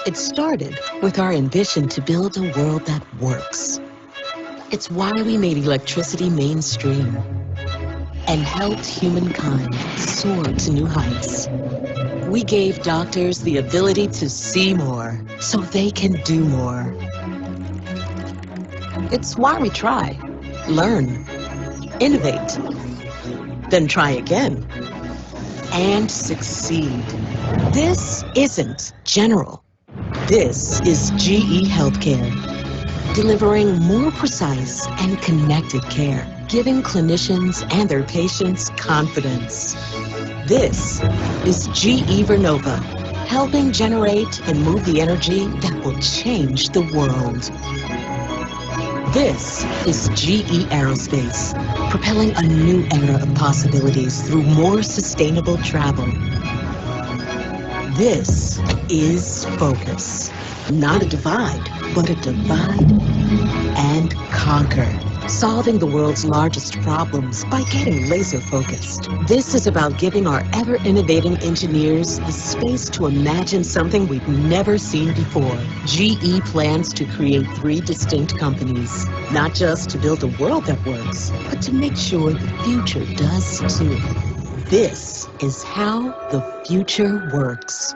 It started with our ambition to build a world that works. It's why we made electricity mainstream and helped humankind soar to new heights. We gave doctors the ability to see more so they can do more. It's why we try, learn, innovate, then try again, and succeed. This isn't general. This is GE Healthcare, delivering more precise and connected care, giving clinicians and their patients confidence. This is GE Vernova, helping generate and move the energy that will change the world. This is GE Aerospace, propelling a new era of possibilities through more sustainable travel. This is Focus, not a divide, but a divide and conquer, solving the world's largest problems by getting laser focused. This is about giving our ever-innovating engineers the space to imagine something we've never seen before. GE plans to create 3 distinct companies, not just to build a world that works, but to make sure the future does too. This is how the future works.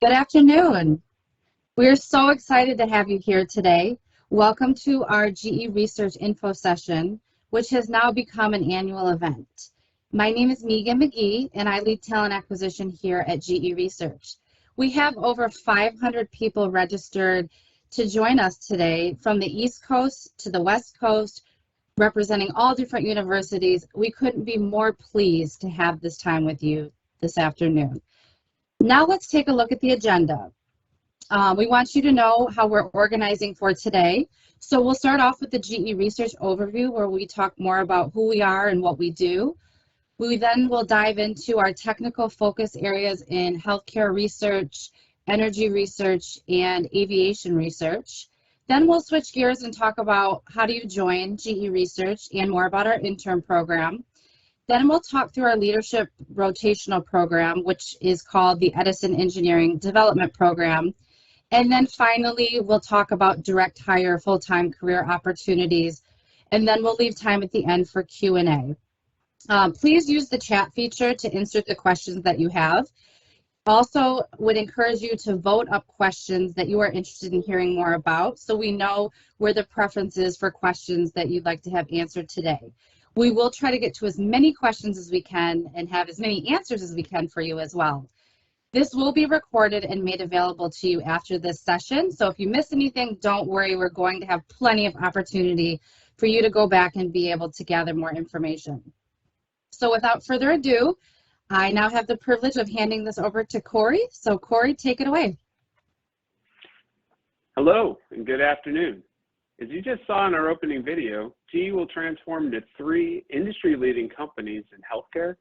Good afternoon. We're so excited to have you here today. Welcome to our GE Research Info Session, which has now become an annual event. My name is Megan McGee, and I lead talent acquisition here at GE Research. We have over 500 people registered to join us today from the East Coast to the West Coast, representing all different universities. We couldn't be more pleased to have this time with you this afternoon. Now let's take a look at the agenda. We want you to know how we're organizing for today. So we'll start off with the GE Research overview, where we talk more about who we are and what we do. We then will dive into our technical focus areas in healthcare research, energy research, and aviation research. Then we'll switch gears and talk about how do you join GE Research and more about our intern program. Then we'll talk through our leadership rotational program, which is called the Edison Engineering Development Program. And then finally, we'll talk about direct hire full-time career opportunities. And then we'll leave time at the end for Q&A. Please use the chat feature to insert the questions that you have. Also, would encourage you to vote up questions that you are interested in hearing more about, so we know where the preference is for questions that you'd like to have answered today. We will try to get to as many questions as we can and have as many answers as we can for you as well. This will be recorded and made available to you after this session, so if you miss anything, don't worry. We're going to have plenty of opportunity for you to go back and be able to gather more information. So without further ado, I now have the privilege of handing this over to Corey. So Corey, take it away. Hello and good afternoon. As you just saw in our opening video, GE will transform into 3 industry-leading companies in healthcare,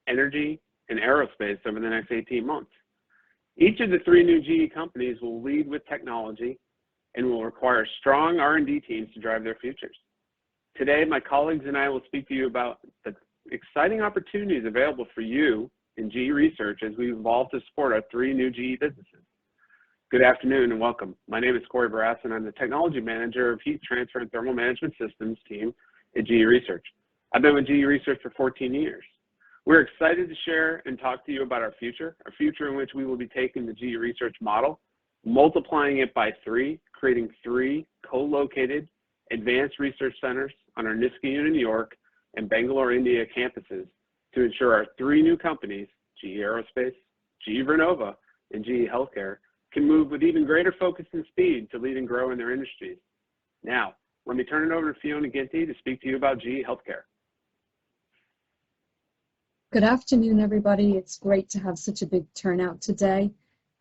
energy, and aerospace over the next 18 months. Each of the 3 new GE companies will lead with technology and will require strong R&D teams to drive their futures. Today, my colleagues and I will speak to you about the exciting opportunities available for you in GE Research as we evolve to support our 3 new GE businesses. Good afternoon and welcome. My name is Corey Barras and I'm the Technology Manager of Heat Transfer and Thermal Management Systems team at GE Research. I've been with GE Research for 14 years. We're excited to share and talk to you about our future in which we will be taking the GE Research model, multiplying it by 3, creating 3 co-located advanced research centers on our Niskayuna, New York, and Bangalore, India campuses to ensure our 3 new companies, GE Aerospace, GE Vernova, and GE Healthcare, can move with even greater focus and speed to lead and grow in their industries. Now, let me turn it over to Fiona Ginty to speak to you about GE Healthcare. Good afternoon, everybody. It's great to have such a big turnout today.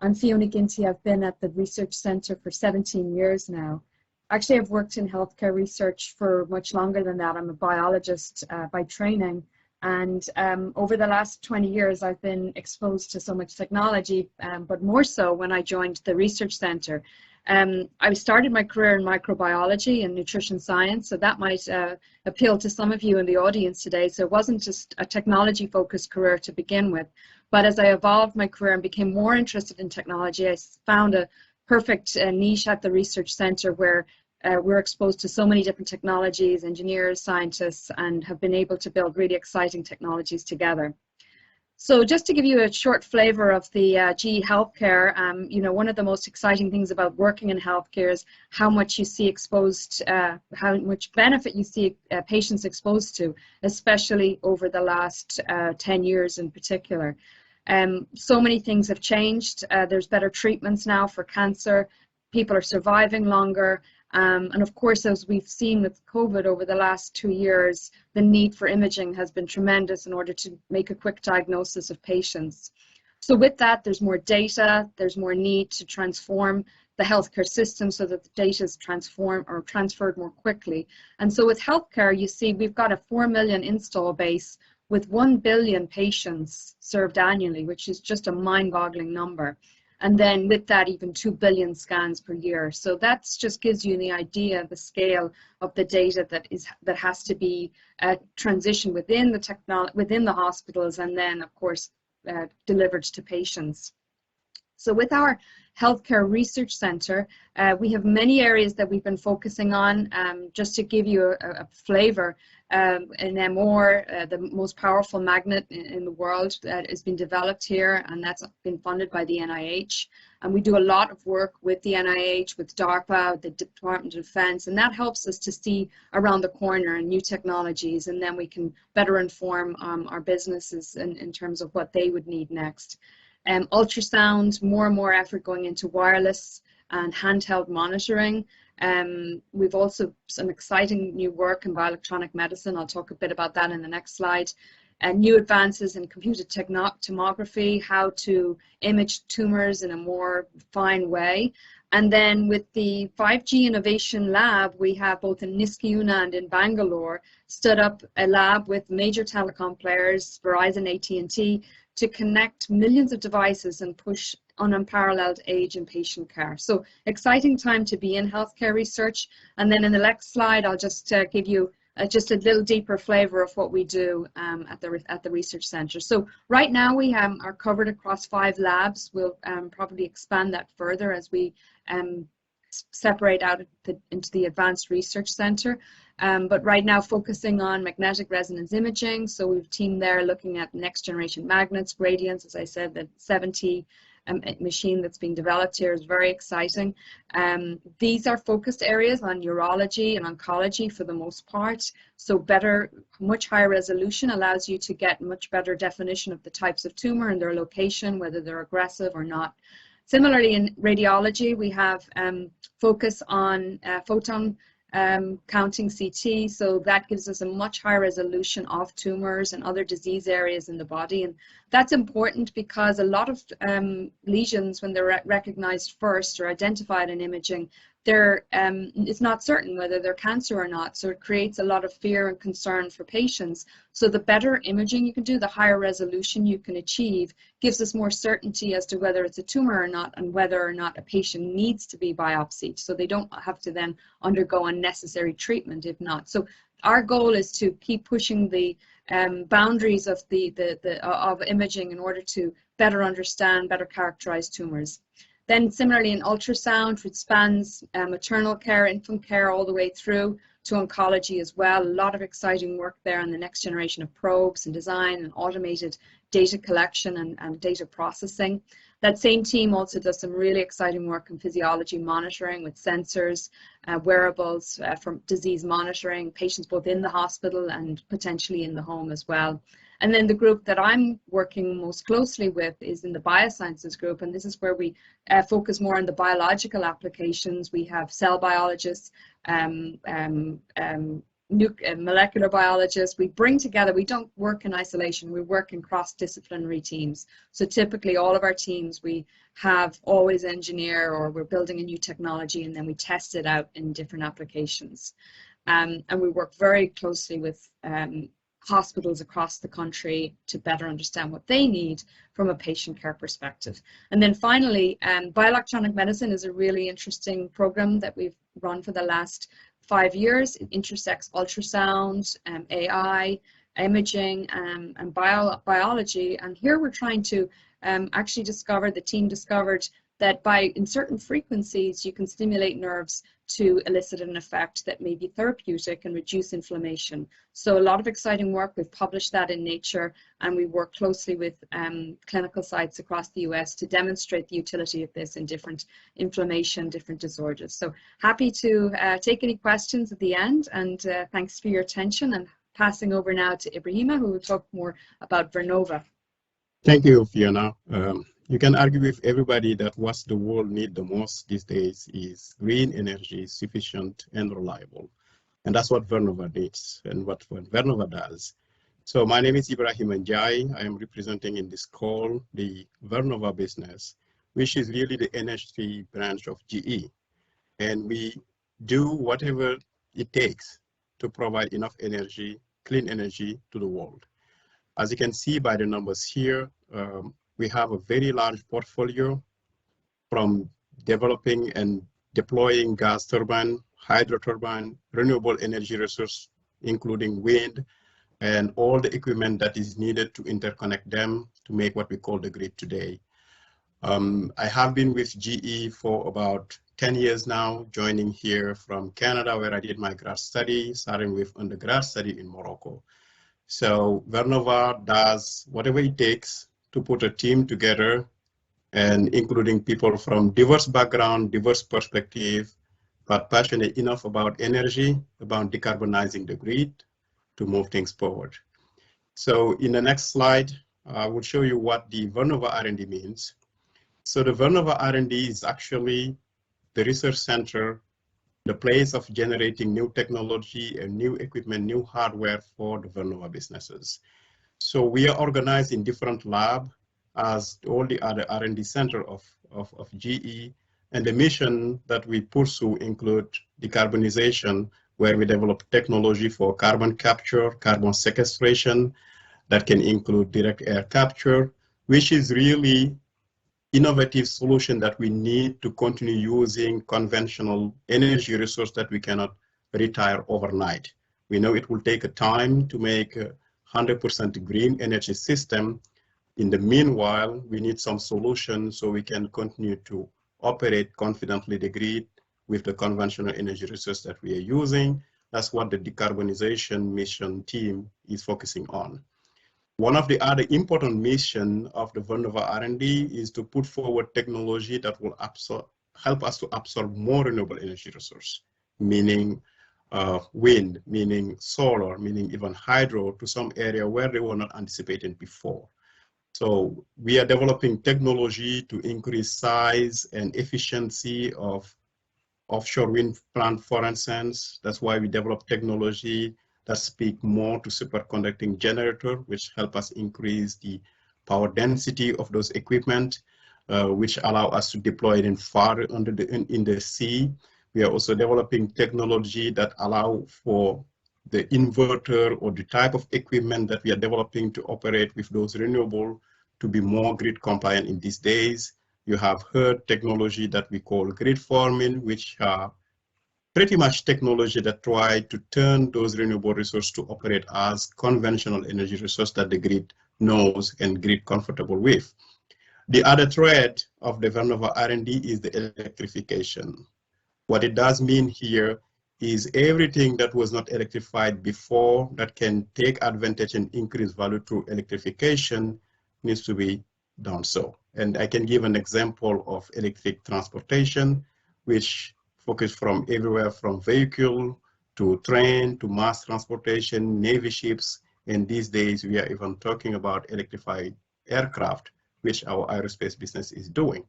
I'm Fiona Ginty. I've been at the Research Center for 17 years now. Actually, I've worked in healthcare research for much longer than that. I'm a biologist by training, and over the last 20 years, I've been exposed to so much technology, but more so when I joined the Research Center. I started my career in microbiology and nutrition science, so that might appeal to some of you in the audience today. So it wasn't just a technology-focused career to begin with, but as I evolved my career and became more interested in technology, I found a perfect niche at the research center where we're exposed to so many different technologies, engineers, scientists, and have been able to build really exciting technologies together. So just to give you a short flavor of the GE Healthcare, you know, one of the most exciting things about working in healthcare is how much you see exposed, how much benefit you see patients exposed to, especially over the last 10 years in particular. So many things have changed. There's better treatments now for cancer. People are surviving longer. And of course, as we've seen with COVID over the last 2 years, the need for imaging has been tremendous in order to make a quick diagnosis of patients. So with that, there's more data, there's more need to transform the healthcare system so that the data is transformed or transferred more quickly. And so with healthcare, you see we've got a 4 million install base with 1 billion patients served annually, which is just a mind-boggling number. And then with that, even 2 billion scans per year. So that just gives you the idea of the scale of the data that has to be transitioned within the hospitals, and then of course delivered to patients. So with our Healthcare Research Center, we have many areas that we've been focusing on. Just to give you a flavor, an MR, the most powerful magnet in the world, that has been developed here, and that's been funded by the NIH. And we do a lot of work with the NIH, with DARPA, the Department of Defense, and that helps us to see around the corner and new technologies, and then we can better inform our businesses in terms of what they would need next. Ultrasound, more and more effort going into wireless and handheld monitoring. We've also some exciting new work in bioelectronic medicine. I'll talk a bit about that in the next slide. New advances in computed tomography, how to image tumors in a more fine way. And then with the 5G Innovation Lab, we have both in Niskayuna and in Bangalore stood up a lab with major telecom players, Verizon, AT&T, to connect millions of devices and push on unparalleled age and patient care. So exciting time to be in healthcare research. And then in the next slide, I'll just give you just a little deeper flavor of what we do at the research center. So right now we are covered across 5 labs. We'll probably expand that further as we separate out into the Advanced Research Center. But right now focusing on magnetic resonance imaging. So we've a team there looking at next generation magnets, gradients. As I said, the 70 machine that's being developed here is very exciting. These are focused areas on urology and oncology for the most part. So better, much higher resolution allows you to get much better definition of the types of tumor and their location, whether they're aggressive or not. Similarly, in radiology, we have focus on photon counting CT, so that gives us a much higher resolution of tumors and other disease areas in the body. And that's important because a lot of lesions, when they're recognized first or identified in imaging, it's not certain whether they're cancer or not, so it creates a lot of fear and concern for patients. So the better imaging you can do, the higher resolution you can achieve, gives us more certainty as to whether it's a tumor or not, and whether or not a patient needs to be biopsied, so they don't have to then undergo unnecessary treatment if not. So our goal is to keep pushing the boundaries of of imaging in order to better understand, better characterize tumors. Then similarly in ultrasound, which spans maternal care, infant care, all the way through to oncology as well. A lot of exciting work there on the next generation of probes and design and automated data collection and data processing. That same team also does some really exciting work in physiology monitoring with sensors, wearables for disease monitoring, patients both in the hospital and potentially in the home as well. And then the group that I'm working most closely with is in the biosciences group, and this is where we focus more on the biological applications. We have cell biologists, molecular biologists. We bring together, we don't work in isolation, we work in cross-disciplinary teams. So typically all of our teams, we have always engineer, or we're building a new technology and then we test it out in different applications. And we work very closely with hospitals across the country to better understand what they need from a patient care perspective. And then finally, bioelectronic medicine is a really interesting program that we've run for the last 5 years. It intersects ultrasound, AI, imaging, and biology. And here we're trying to actually the team discovered that in certain frequencies, you can stimulate nerves to elicit an effect that may be therapeutic and reduce inflammation. So a lot of exciting work. We've published that in Nature, and we work closely with clinical sites across the US to demonstrate the utility of this in different inflammation, different disorders. So happy to take any questions at the end, and thanks for your attention. And passing over now to Ibrahima, who will talk more about Vernova. Thank you, Fiona. You can argue with everybody that what the world needs the most these days is green energy, sufficient and reliable. And that's what Vernova needs and what Vernova does. So my name is Ibrahim Njai. I am representing in this call the Vernova business, which is really the energy branch of GE. And we do whatever it takes to provide enough energy, clean energy to the world. As you can see by the numbers here, we have a very large portfolio from developing and deploying gas turbine, hydro turbine, renewable energy resource, including wind, and all the equipment that is needed to interconnect them to make what we call the grid today. I have been with GE for about 10 years now, joining here from Canada, where I did my grad study, starting with undergrad study in Morocco. So Vernova does whatever it takes to put a team together, and including people from diverse background, diverse perspective, but passionate enough about energy, about decarbonizing the grid to move things forward. So in the next slide, I will show you what the Vernova R&D means. So the Vernova R&D is actually the research center, the place of generating new technology and new equipment, new hardware for the Vernova businesses. So we are organized in different labs as all the other R&D center of GE, and the mission that we pursue include decarbonization, where we develop technology for carbon capture, carbon sequestration, that can include direct air capture, which is really innovative solution that we need to continue using conventional energy resource that we cannot retire overnight. We know it will take a time to make a 100% green energy system. In the meanwhile, we need some solution so we can continue to operate confidently the grid with the conventional energy resource that we are using. That's what the decarbonization mission team is focusing on. One of the other important missions of the Vernova R&D is to put forward technology that will help us to absorb more renewable energy resource, meaning wind, meaning solar, meaning even hydro, to some area where they were not anticipating before. So we are developing technology to increase size and efficiency of offshore wind plant, for instance. That's why we develop technology that speak more to superconducting generator, which help us increase the power density of those equipment, which allow us to deploy it in far under in the sea. We are also developing technology that allow for the inverter or the type of equipment that we are developing to operate with those renewable to be more grid compliant in these days. You have heard technology that we call grid forming, which are pretty much technology that try to turn those renewable resources to operate as conventional energy resource that the grid knows and grid comfortable with. The other thread of the Vernova R&D is the electrification. What it does mean here is everything that was not electrified before that can take advantage and increase value through electrification needs to be done so. And I can give an example of electric transportation, which focus from everywhere from vehicle to train to mass transportation, Navy ships, and these days we are even talking about electrified aircraft, which our aerospace business is doing.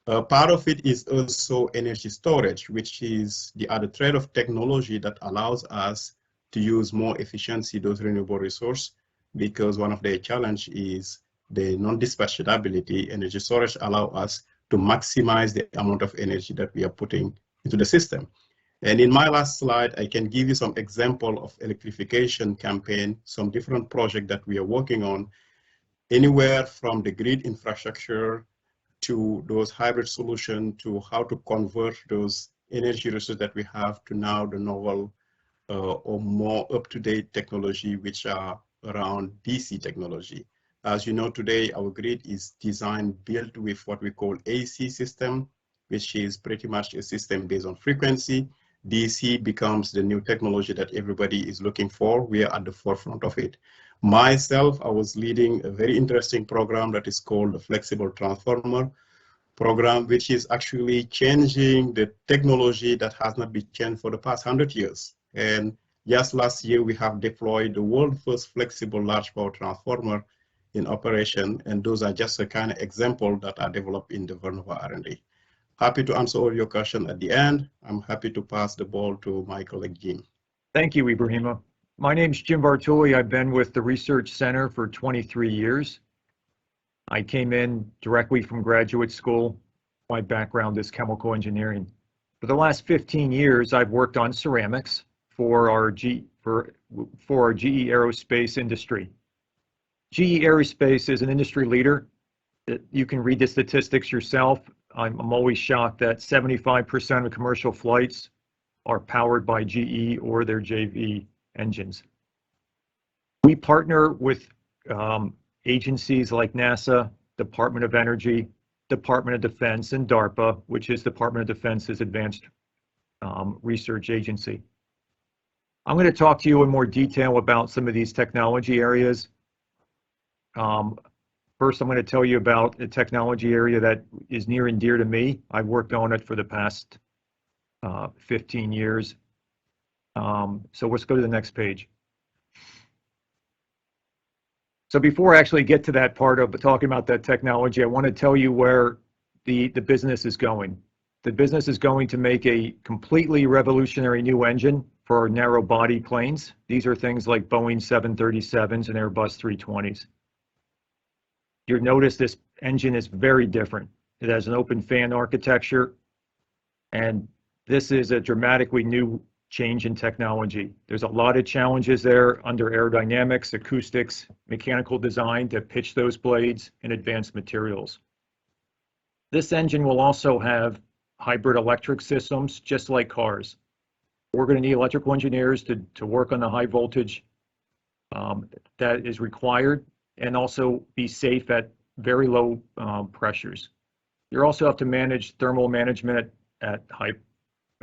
Part of it is also energy storage, which is the other thread of technology that allows us to use more efficiency those renewable resources, because one of the challenge is the non-dispatchability. Energy storage allow us to maximize the amount of energy that we are putting into the system. And in my last slide, I can give you some example of electrification campaign, some different projects that we are working on, anywhere from the grid infrastructure to those hybrid solutions to how to convert those energy resources that we have to now the novel or more up-to-date technology, which are around DC technology. As you know, today, our grid is designed, built with what we call AC system, which is pretty much a system based on frequency. DC becomes the new technology that everybody is looking for. We are at the forefront of it. Myself, I was leading a very interesting program that is called the Flexible Transformer program, which is actually changing the technology that has not been changed for the past 100 years. And just last year, we have deployed the world's first flexible large power transformer in operation. And those are just a kind of example that are developed in the Vernova R&D. Happy to answer all your questions at the end. I'm happy to pass the ball to my colleague, Jim. Thank you, Ibrahima. My name's Jim Bartoli. I've been with the Research Center for 23 years. I came in directly from graduate school. My background is chemical engineering. For the last 15 years, I've worked on ceramics for our GE Aerospace industry. GE Aerospace is an industry leader. You can read the statistics yourself. I'm always shocked that 75% of commercial flights are powered by GE or their JV engines. We partner with agencies like NASA, Department of Energy, Department of Defense, and DARPA, which is Department of Defense's advanced research agency. I'm going to talk to you in more detail about some of these technology areas. First, I'm going to tell you about a technology area that is near and dear to me. I've worked on it for the past 15 years. So let's go to the next page. So before I actually get to that part of talking about that technology, I want to tell you where the business is going. The business is going to make a completely revolutionary new engine for our narrow body planes. These are things like Boeing 737s and Airbus 320s. You'll notice this engine is very different. It has an open fan architecture, and this is a dramatically new change in technology. There's a lot of challenges there under aerodynamics, acoustics, mechanical design to pitch those blades and advanced materials. This engine will also have hybrid electric systems, just like cars. We're going to need electrical engineers to work on the high voltage that is required and also be safe at very low pressures. You also have to manage thermal management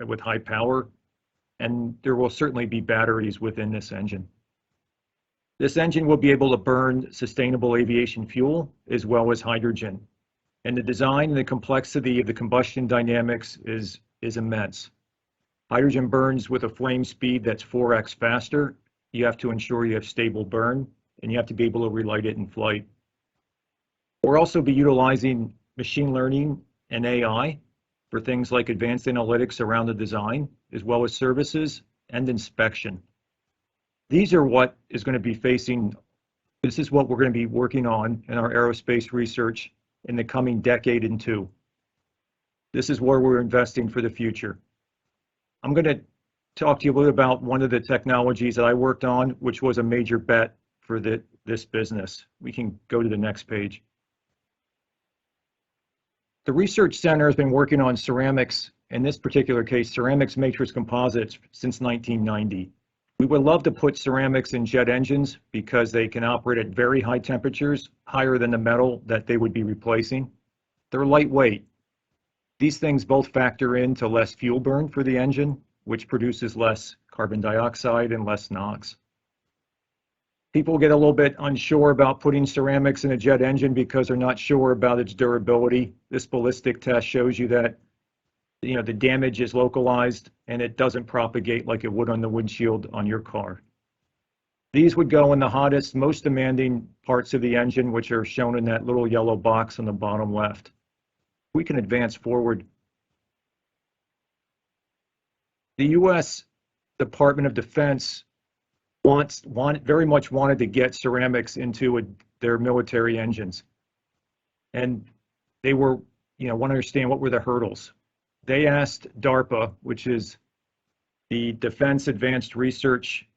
with high power, and there will certainly be batteries within this engine. This engine will be able to burn sustainable aviation fuel as well as hydrogen. And the design and the complexity of the combustion dynamics is immense. Hydrogen burns with a flame speed that's 4x faster. You have to ensure you have stable burn, and you have to be able to relight it in flight. We'll also be utilizing machine learning and AI for things like advanced analytics around the design, as well as services and inspection. These are what is going to be this is what we're going to be working on in our aerospace research in the coming decade and two. This is where we're investing for the future. I'm going to talk to you a little about one of the technologies that I worked on, which was a major bet for this business. We can go to the next page. The Research Center has been working on ceramics, in this particular case, ceramics matrix composites, since 1990. We would love to put ceramics in jet engines because they can operate at very high temperatures, higher than the metal that they would be replacing. They're lightweight. These things both factor into less fuel burn for the engine, which produces less carbon dioxide and less NOx. People get a little bit unsure about putting ceramics in a jet engine because they're not sure about its durability. This ballistic test shows you that the damage is localized and it doesn't propagate like it would on the windshield on your car. These would go in the hottest, most demanding parts of the engine, which are shown in that little yellow box on the bottom left. We can advance forward. The U.S. Department of Defense very much wanted to get ceramics into their military engines. And they want to understand what were the hurdles. They asked DARPA, which is the Defense Advanced Research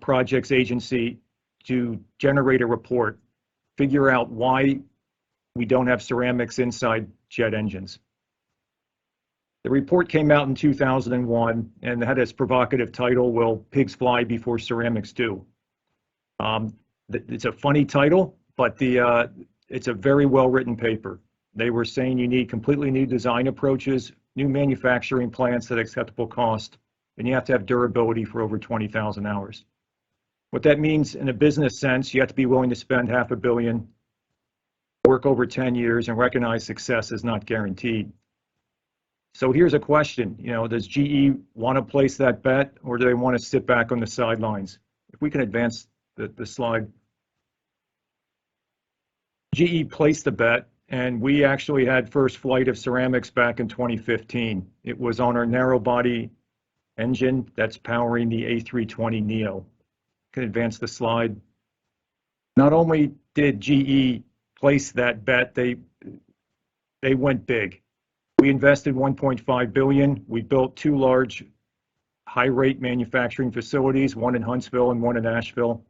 Projects Agency to generate a report, figure out why we don't have ceramics inside jet engines. The report came out in 2001 and had this provocative title, Will Pigs Fly Before Ceramics Do? It's a funny title, but it's a very well-written paper. They were saying you need completely new design approaches, new manufacturing plants at acceptable cost, and you have to have durability for over 20,000 hours. What that means in a business sense, you have to be willing to spend $500 million, work over 10 years, and recognize success is not guaranteed. So here's a question, does GE want to place that bet, or do they want to sit back on the sidelines? If we can advance the slide. GE placed the bet, and we actually had first flight of ceramics back in 2015. It was on our narrow body engine that's powering the A320neo. Can advance the slide. Not only did GE place that bet, they went big. We invested $1.5 billion. We built 2 large high-rate manufacturing facilities, one in Huntsville and one in Asheville.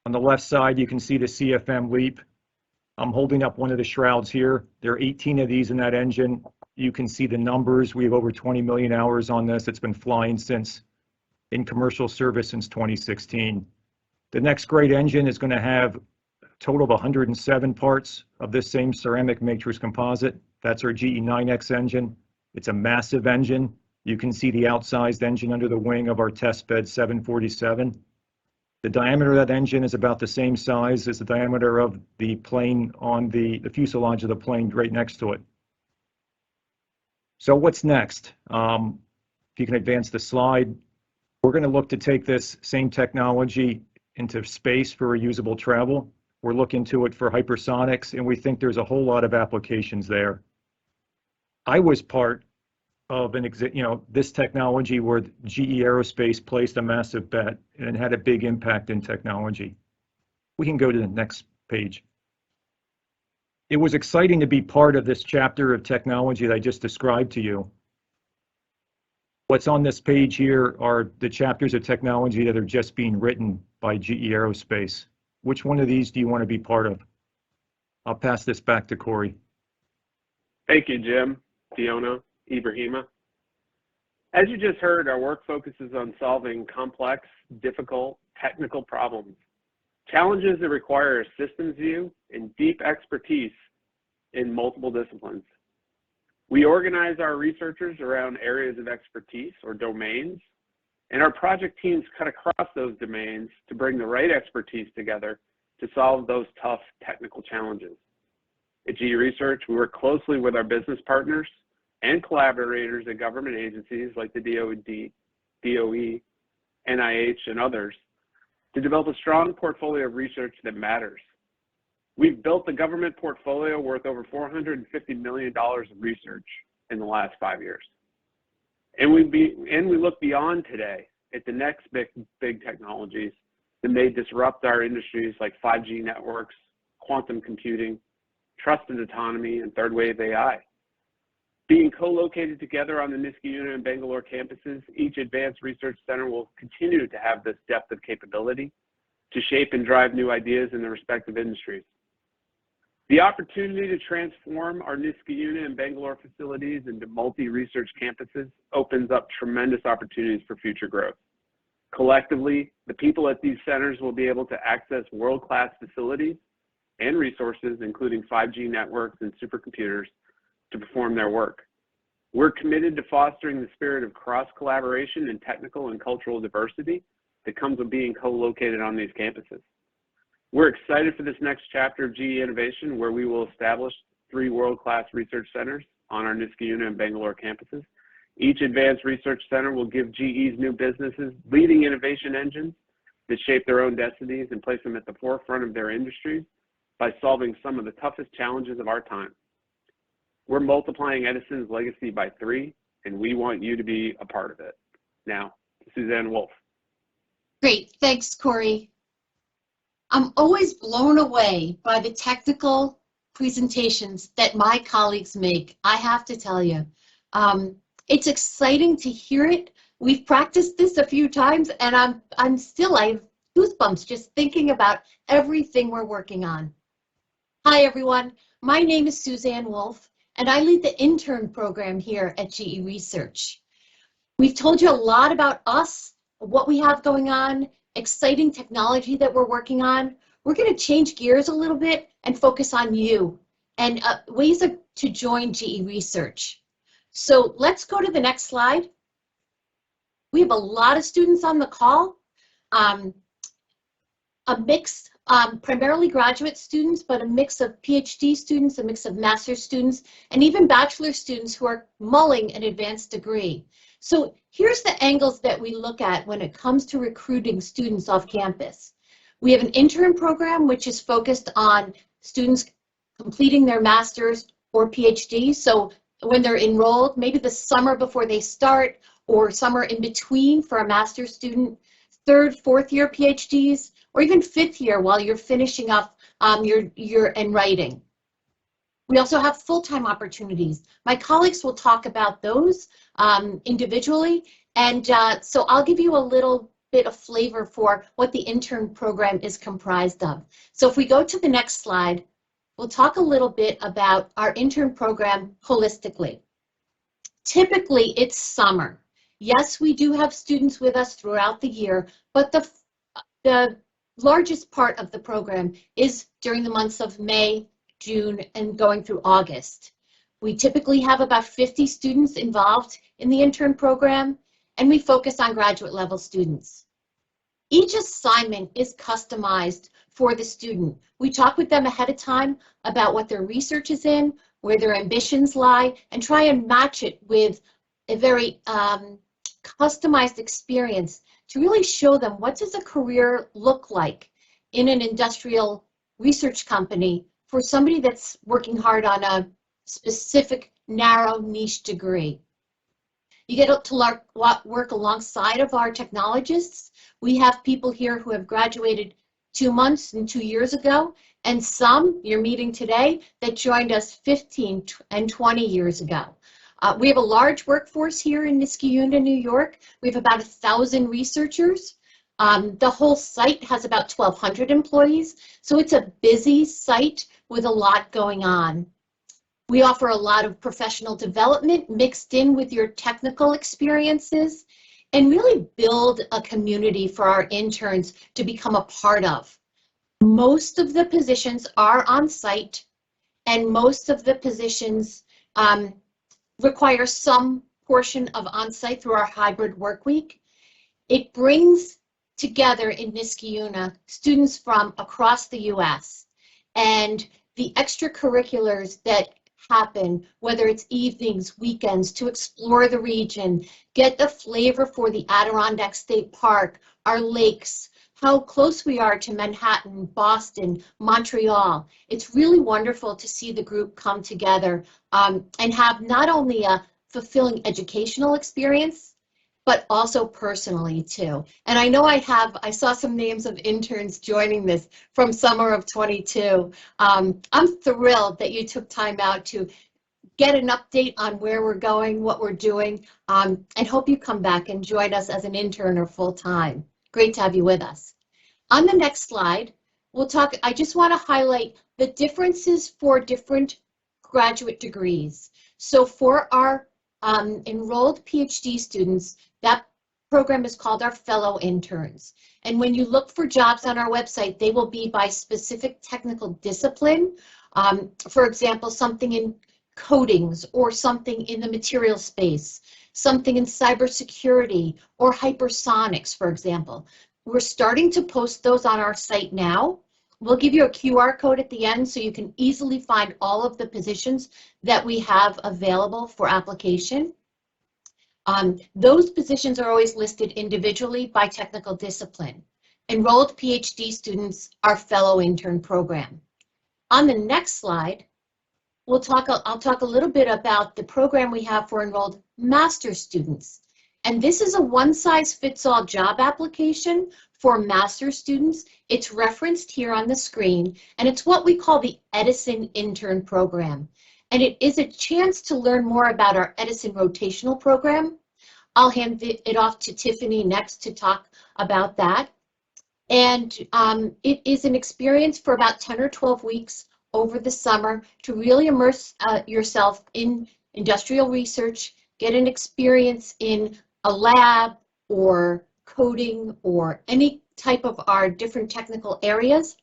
On the left side, you can see the CFM LEAP. I'm holding up one of the shrouds here. There are 18 of these in that engine. You can see the numbers. We have over 20 million hours on this. It's been flying in commercial service since 2016. The next great engine is going to have a total of 107 parts of this same ceramic matrix composite. That's our GE9X engine. It's a massive engine. You can see the outsized engine under the wing of our test bed 747. The diameter of that engine is about the same size as the diameter of the plane on the fuselage of the plane right next to it. So what's next? If you can advance the slide, we're going to look to take this same technology into space for reusable travel. We're looking to it for hypersonics, and we think there's a whole lot of applications there. I was part of this technology where GE Aerospace placed a massive bet and had a big impact in technology. We can go to the next page. It was exciting to be part of this chapter of technology that I just described to you. What's on this page here are the chapters of technology that are just being written by GE Aerospace. Which one of these do you want to be part of? I'll pass this back to Corey. Thank you, Jim, Fiona, Ibrahima. As you just heard, our work focuses on solving complex, difficult, technical problems, challenges that require a systems view and deep expertise in multiple disciplines. We organize our researchers around areas of expertise or domains, and our project teams cut across those domains to bring the right expertise together to solve those tough technical challenges. At GE Research, we work closely with our business partners and collaborators at government agencies like the DoD, DOE, NIH, and others to develop a strong portfolio of research that matters. We've built a government portfolio worth over $450 million of research in the last 5 years. And we look beyond today at the next big technologies that may disrupt our industries like 5G networks, quantum computing, trusted autonomy, and third wave AI. Being co-located together on the Niskayuna and Bangalore campuses, each advanced research center will continue to have this depth of capability to shape and drive new ideas in their respective industries. The opportunity to transform our Niskayuna and Bangalore facilities into multi-research campuses opens up tremendous opportunities for future growth. Collectively, the people at these centers will be able to access world-class facilities and resources, including 5G networks and supercomputers, to perform their work. We're committed to fostering the spirit of cross-collaboration and technical and cultural diversity that comes with being co-located on these campuses. We're excited for this next chapter of GE Innovation, where we will establish 3 world-class research centers on our Niskayuna and Bangalore campuses. Each advanced research center will give GE's new businesses leading innovation engines that shape their own destinies and place them at the forefront of their industries by solving some of the toughest challenges of our time. We're multiplying Edison's legacy by 3, and we want you to be a part of it. Now, Suzanne Wolf. Great, thanks, Corey. I'm always blown away by the technical presentations that my colleagues make. I have to tell you, it's exciting to hear it, We've practiced this a few times, and I have goosebumps just thinking about everything we're working on. Hi, everyone. My name is Suzanne Wolf, and I lead the intern program here at GE Research. We've told you a lot about us, what we have going on, exciting technology that we're working on. We're going to change gears a little bit and focus on you and ways to join GE Research. So let's go to the next slide. We have a lot of students on the call, a mix, primarily graduate students, but a mix of PhD students, a mix of master's students, and even bachelor students who are mulling an advanced degree. So here's the angles that we look at when it comes to recruiting students off campus. We have an intern program which is focused on students completing their master's or PhD. So when they're enrolled, maybe the summer before they start or summer in between for a master's student, third, fourth year PhDs, or even fifth year while you're finishing up your and writing. We also have full-time opportunities. My colleagues will talk about those individually, and so I'll give you a little bit of flavor for what the intern program is comprised of. So if we go to the next slide, we'll talk a little bit about our intern program holistically. Typically, it's summer. Yes, we do have students with us throughout the year, but the largest part of the program is during the months of May, June, and going through August. We typically have about 50 students involved in the intern program, and we focus on graduate level students. Each assignment is customized for the student. We talk with them ahead of time about what their research is in, where their ambitions lie, and try and match it with a very customized experience to really show them what does a career look like in an industrial research company for somebody that's working hard on a specific narrow niche degree. You get to work alongside of our technologists. We have people here who have graduated 2 months and 2 years ago, and some you're meeting today that joined us 15 and 20 years ago. We have a large workforce here in Niskayuna, New York. We have about 1,000 researchers. The whole site has about 1,200 employees, so it's a busy site with a lot going on. We offer a lot of professional development mixed in with your technical experiences and really build a community for our interns to become a part of. Most of the positions are on site, and most of the positions require some portion of on-site through our hybrid work week. It brings together in Niskayuna students from across the U.S. and the extracurriculars that happen, whether it's evenings, weekends, to explore the region, get the flavor for the Adirondack State Park, our lakes, how close we are to Manhattan, Boston, Montreal. It's really wonderful to see the group come together and have not only a fulfilling educational experience, but also personally too. And I know I saw some names of interns joining this from summer of 22. I'm thrilled that you took time out to get an update on where we're going, what we're doing, and hope you come back and join us as an intern or full-time. Great to have you with us. On the next slide, I just want to highlight the differences for different graduate degrees. So for our enrolled PhD students, that program is called our fellow interns. And when you look for jobs on our website, they will be by specific technical discipline. For example, something in coatings or something in the material space, something in cybersecurity or hypersonics, for example. We're starting to post those on our site now. We'll give you a QR code at the end so you can easily find all of the positions that we have available for application. Those positions are always listed individually by technical discipline. Enrolled PhD students are fellow intern program. On the next slide, I'll talk a little bit about the program we have for enrolled master's students. And this is a one-size-fits-all job application for master's students. It's referenced here on the screen, and it's what we call the Edison Intern Program. And it is a chance to learn more about our Edison Rotational Program. I'll hand it off to Tiffany next to talk about that. And it is an experience for about 10 or 12 weeks over the summer to really immerse yourself in industrial research, get an experience in a lab or coding or any type of our different technical areas,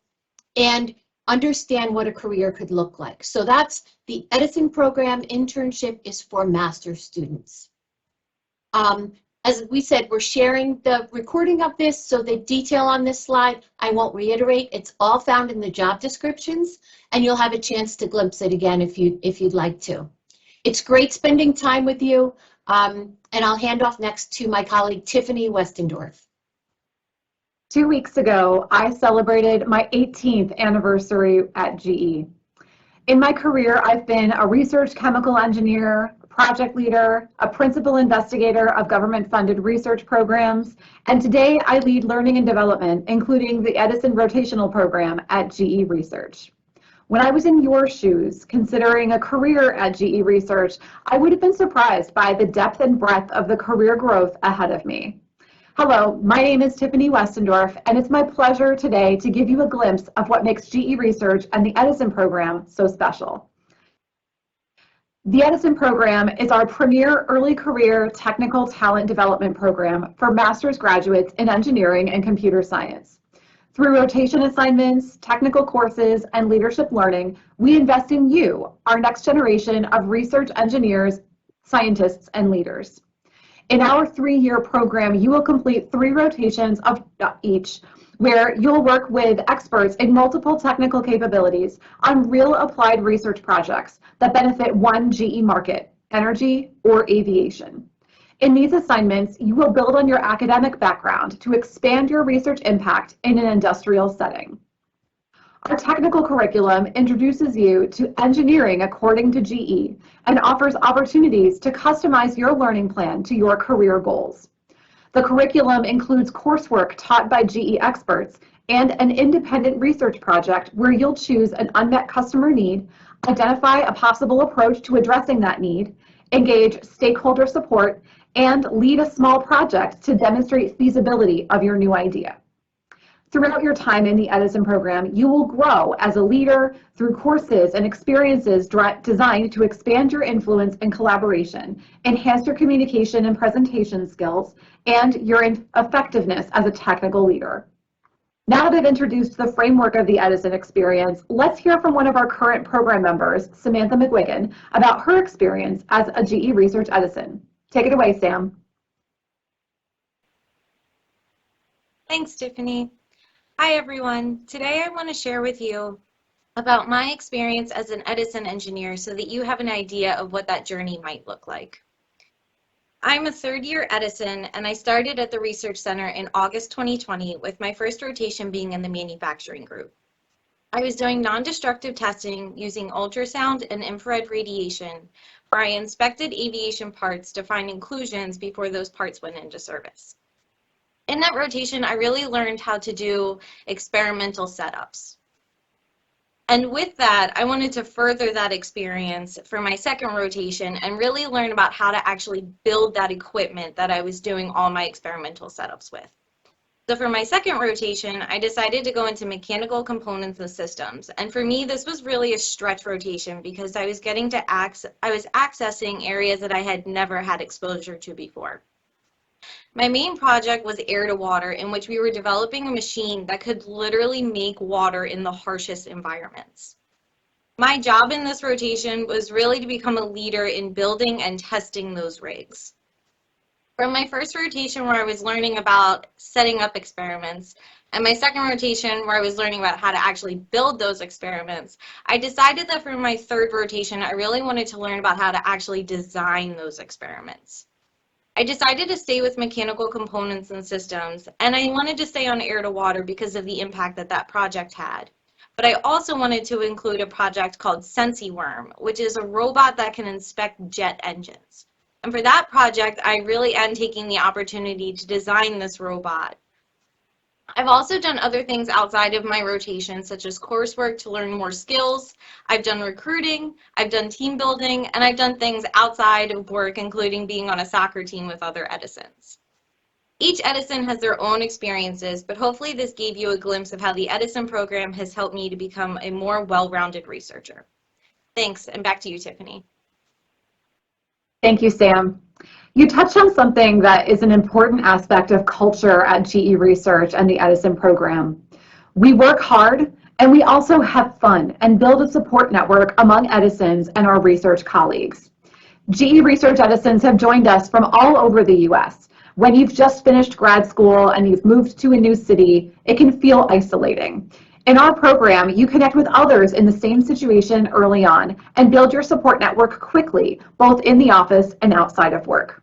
and understand what a career could look like. So that's the Edison program. Internship is for master's students. As we said, we're sharing the recording of this, so the detail on this slide, I won't reiterate. It's all found in the job descriptions, and you'll have a chance to glimpse it again if you'd like to. It's great spending time with you, and I'll hand off next to my colleague, Tiffany Westendorf. 2 weeks ago, I celebrated my 18th anniversary at GE. In my career, I've been a research chemical engineer, project leader, a principal investigator of government-funded research programs, and today I lead learning and development, including the Edison Rotational Program at GE Research. When I was in your shoes, considering a career at GE Research, I would have been surprised by the depth and breadth of the career growth ahead of me. Hello, my name is Tiffany Westendorf, and it's my pleasure today to give you a glimpse of what makes GE Research and the Edison program so special. The Edison program is our premier early career technical talent development program for master's graduates in engineering and computer science. Through rotation assignments, technical courses, and leadership learning, we invest in you, our next generation of research engineers, scientists, and leaders. In our 3-year program, you will complete 3 rotations of each, where you'll work with experts in multiple technical capabilities on real applied research projects that benefit one GE market, energy or aviation. In these assignments, you will build on your academic background to expand your research impact in an industrial setting. Our technical curriculum introduces you to engineering according to GE and offers opportunities to customize your learning plan to your career goals. The curriculum includes coursework taught by GE experts and an independent research project where you'll choose an unmet customer need, identify a possible approach to addressing that need, engage stakeholder support, and lead a small project to demonstrate feasibility of your new idea. Throughout your time in the Edison program, you will grow as a leader through courses and experiences designed to expand your influence and collaboration, enhance your communication and presentation skills, and your effectiveness as a technical leader. Now that I've introduced the framework of the Edison experience, let's hear from one of our current program members, Samantha McGuigan, about her experience as a GE Research Edison. Take it away, Sam. Thanks, Tiffany. Hi, everyone. Today I want to share with you about my experience as an Edison engineer so that you have an idea of what that journey might look like. I'm a third-year Edison, and I started at the Research Center in August 2020, with my first rotation being in the manufacturing group. I was doing non-destructive testing using ultrasound and infrared radiation, where I inspected aviation parts to find inclusions before those parts went into service. In that rotation, I really learned how to do experimental setups. And with that, I wanted to further that experience for my second rotation and really learn about how to actually build that equipment that I was doing all my experimental setups with. So for my second rotation, I decided to go into mechanical components and systems. And for me, this was really a stretch rotation because I was accessing areas that I had never had exposure to before. My main project was air to water, in which we were developing a machine that could literally make water in the harshest environments. My job in this rotation was really to become a leader in building and testing those rigs. From my first rotation, where I was learning about setting up experiments, and my second rotation, where I was learning about how to actually build those experiments, I decided that for my third rotation, I really wanted to learn about how to actually design those experiments. I decided to stay with mechanical components and systems, and I wanted to stay on air to water because of the impact that that project had. But I also wanted to include a project called SensiWorm, which is a robot that can inspect jet engines. And for that project, I really am taking the opportunity to design this robot. I've also done other things outside of my rotation, such as coursework to learn more skills. I've done recruiting, I've done team building, and I've done things outside of work, including being on a soccer team with other Edisons. Each Edison has their own experiences, but hopefully this gave you a glimpse of how the Edison program has helped me to become a more well-rounded researcher. Thanks, and back to you, Tiffany. Thank you, Sam. You touched on something that is an important aspect of culture at GE Research and the Edison program. We work hard, and we also have fun and build a support network among Edisons and our research colleagues. GE Research Edisons have joined us from all over the U.S. When you've just finished grad school and you've moved to a new city, it can feel isolating. In our program, you connect with others in the same situation early on and build your support network quickly, both in the office and outside of work.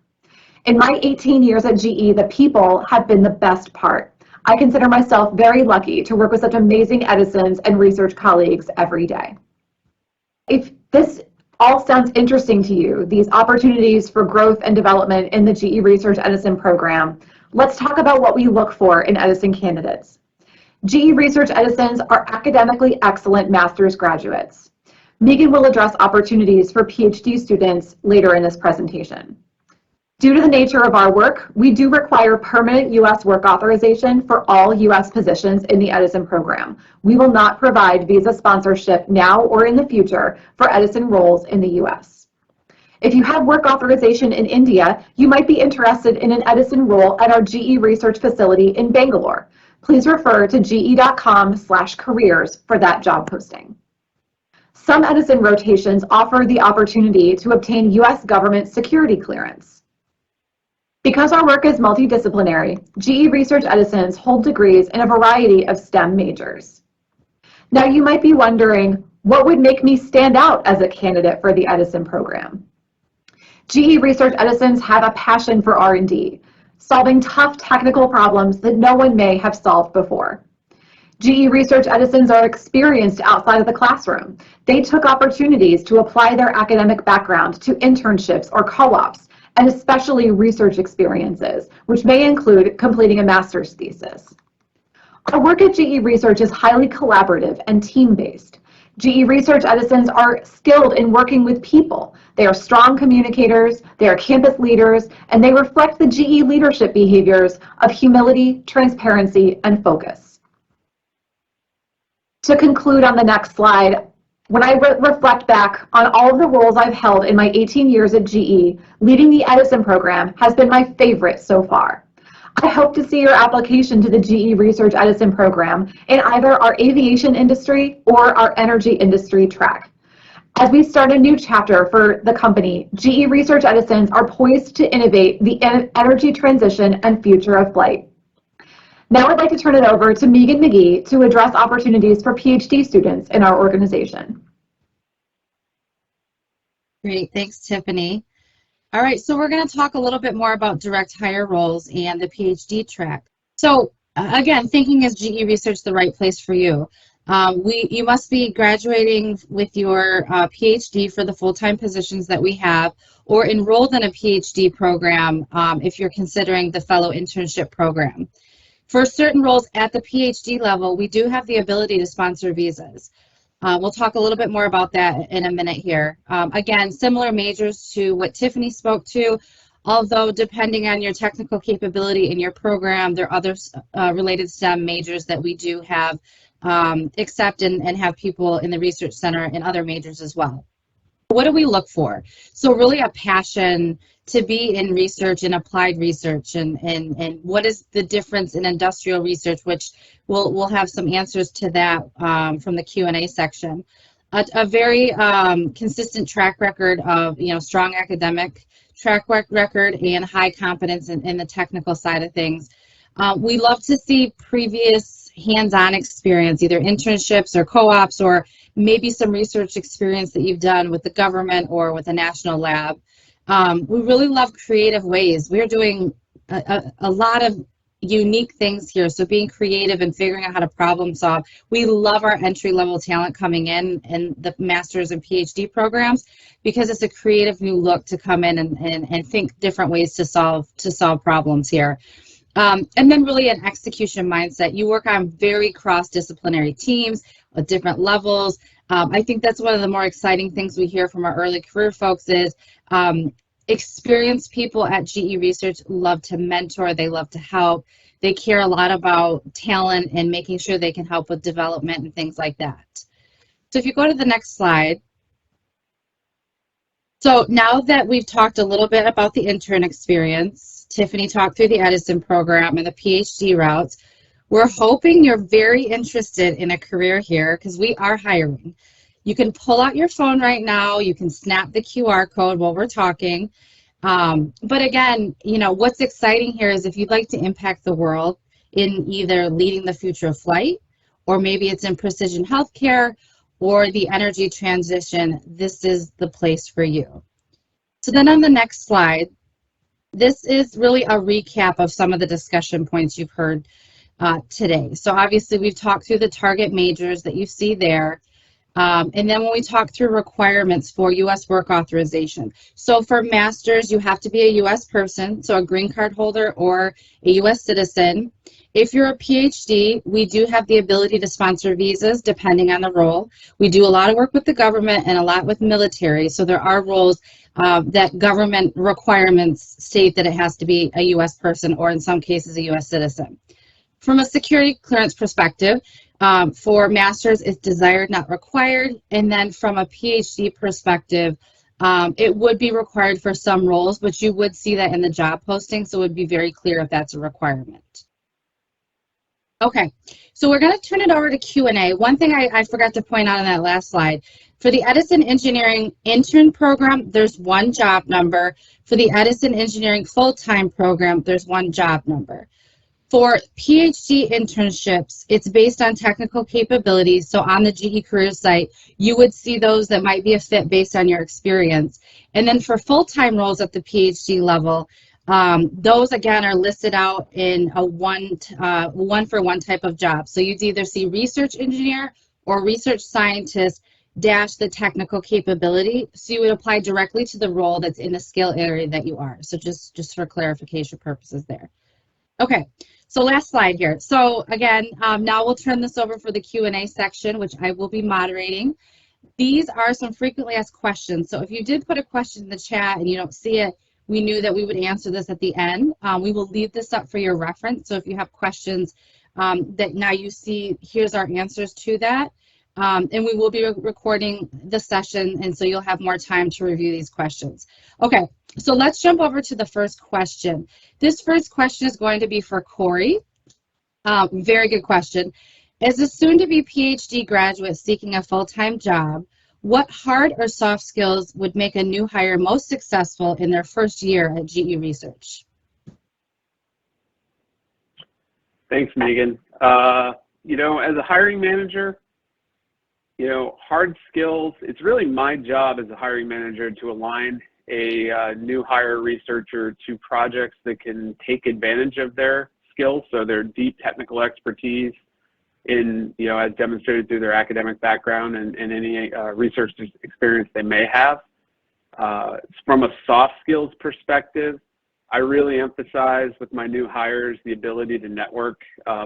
In my 18 years at GE, the people have been the best part. I consider myself very lucky to work with such amazing Edisons and research colleagues every day. If this all sounds interesting to you, these opportunities for growth and development in the GE Research Edison program, let's talk about what we look for in Edison candidates. GE Research Edisons are academically excellent master's graduates. Megan will address opportunities for PhD students later in this presentation. Due to the nature of our work, we do require permanent U.S. work authorization for all U.S. positions in the Edison program. We will not provide visa sponsorship now or in the future for Edison roles in the U.S. If you have work authorization in India, you might be interested in an Edison role at our GE research facility in Bangalore. Please refer to ge.com/careers for that job posting. Some Edison rotations offer the opportunity to obtain U.S. government security clearance. Because our work is multidisciplinary, GE Research Edisons hold degrees in a variety of STEM majors. Now you might be wondering, what would make me stand out as a candidate for the Edison program? GE Research Edisons have a passion for R&D, solving tough technical problems that no one may have solved before. GE Research Edisons are experienced outside of the classroom. They took opportunities to apply their academic background to internships or co-ops, and especially research experiences, which may include completing a master's thesis. Our work at GE Research is highly collaborative and team-based. GE Research Edisons are skilled in working with people. They are strong communicators, they are campus leaders, and they reflect the GE leadership behaviors of humility, transparency, and focus. To conclude on the next slide, when I reflect back on all of the roles I've held in my 18 years at GE, leading the Edison program has been my favorite so far. I hope to see your application to the GE Research Edison program in either our aviation industry or our energy industry track. As we start a new chapter for the company, GE Research Edisons are poised to innovate the energy transition and future of flight. Now I'd like to turn it over to Megan McGee to address opportunities for PhD students in our organization. Great, thanks, Tiffany. All right, so we're going to talk a little bit more about direct hire roles and the PhD track. So again, thinking is GE Research the right place for you? You must be graduating with your PhD for the full-time positions that we have, or enrolled in a PhD program if you're considering the fellow internship program. For certain roles at the PhD level, we do have the ability to sponsor visas. We'll talk a little bit more about that in a minute here. Again, similar majors to what Tiffany spoke to, although depending on your technical capability in your program, there are other related STEM majors that we do have accept and have people in the research center in other majors as well. What do we look for? So really a passion to be in research and applied research, and what is the difference in industrial research, which we'll have some answers to that from the Q&A section. A very consistent track record of strong academic track record and high competence in the technical side of things. We love to see previous hands-on experience, either internships or co-ops, or maybe some research experience that you've done with the government or with a national lab. We really love creative ways. We're doing a lot of unique things here, so being creative and figuring out how to problem solve. We love our entry-level talent coming in the master's and PhD programs, because it's a creative new look to come in and think different ways to solve problems here. And then really an execution mindset. You work on very cross-disciplinary teams at different levels. I think that's one of the more exciting things we hear from our early career folks is experienced people at GE Research love to mentor, they love to help, they care a lot about talent and making sure they can help with development and things like that. So if you go to the next slide. So now that we've talked a little bit about the intern experience, Tiffany talked through the Edison program and the PhD routes, we're hoping you're very interested in a career here because we are hiring. You can pull out your phone right now, you can snap the QR code while we're talking. But again, you know, what's exciting here is if you'd like to impact the world in either leading the future of flight, or maybe it's in precision healthcare, or the energy transition, this is the place for you. So then on the next slide, this is really a recap of some of the discussion points you've heard today. So obviously we've talked through the target majors that you see there. And then when we talk through requirements for U.S. work authorization. So for masters, you have to be a U.S. person, so a green card holder or a U.S. citizen. If you're a PhD, we do have the ability to sponsor visas depending on the role. We do a lot of work with the government and a lot with military, so there are roles that government requirements state that it has to be a U.S. person or in some cases a U.S. citizen. From a security clearance perspective, for masters, it's desired, not required. And then from a PhD perspective, it would be required for some roles, but you would see that in the job posting, so it would be very clear if that's a requirement. Okay, so we're going to turn it over to Q&A. One thing I forgot to point out on that last slide. For the Edison Engineering Intern Program, there's one job number. For the Edison Engineering Full-Time Program, there's one job number. For PhD internships, it's based on technical capabilities. So on the GE Career site, you would see those that might be a fit based on your experience. And then for full-time roles at the PhD level, those again are listed out in a one-for-one type of job. So you'd either see research engineer or research scientist dash the technical capability. So you would apply directly to the role that's in the skill area that you are. So just for clarification purposes there. Okay, so last slide here. So again, now we'll turn this over for the Q&A section, which I will be moderating. These are some frequently asked questions. So if you did put a question in the chat and you don't see it, we knew that we would answer this at the end. We will leave this up for your reference. So if you have questions that now you see, here's our answers to that. And we will be recording the session, and so you'll have more time to review these questions. Okay, so let's jump over to the first question. This first question is going to be for Corey. Very good question. As a soon-to-be PhD graduate seeking a full-time job, what hard or soft skills would make a new hire most successful in their first year at GE Research? Thanks, Megan. You know, as a hiring manager, you know, hard skills, it's really my job as a hiring manager to align a new hire researcher to projects that can take advantage of their skills, so their deep technical expertise in, you know, as demonstrated through their academic background and any research experience they may have. From a soft skills perspective, I really emphasize with my new hires the ability to network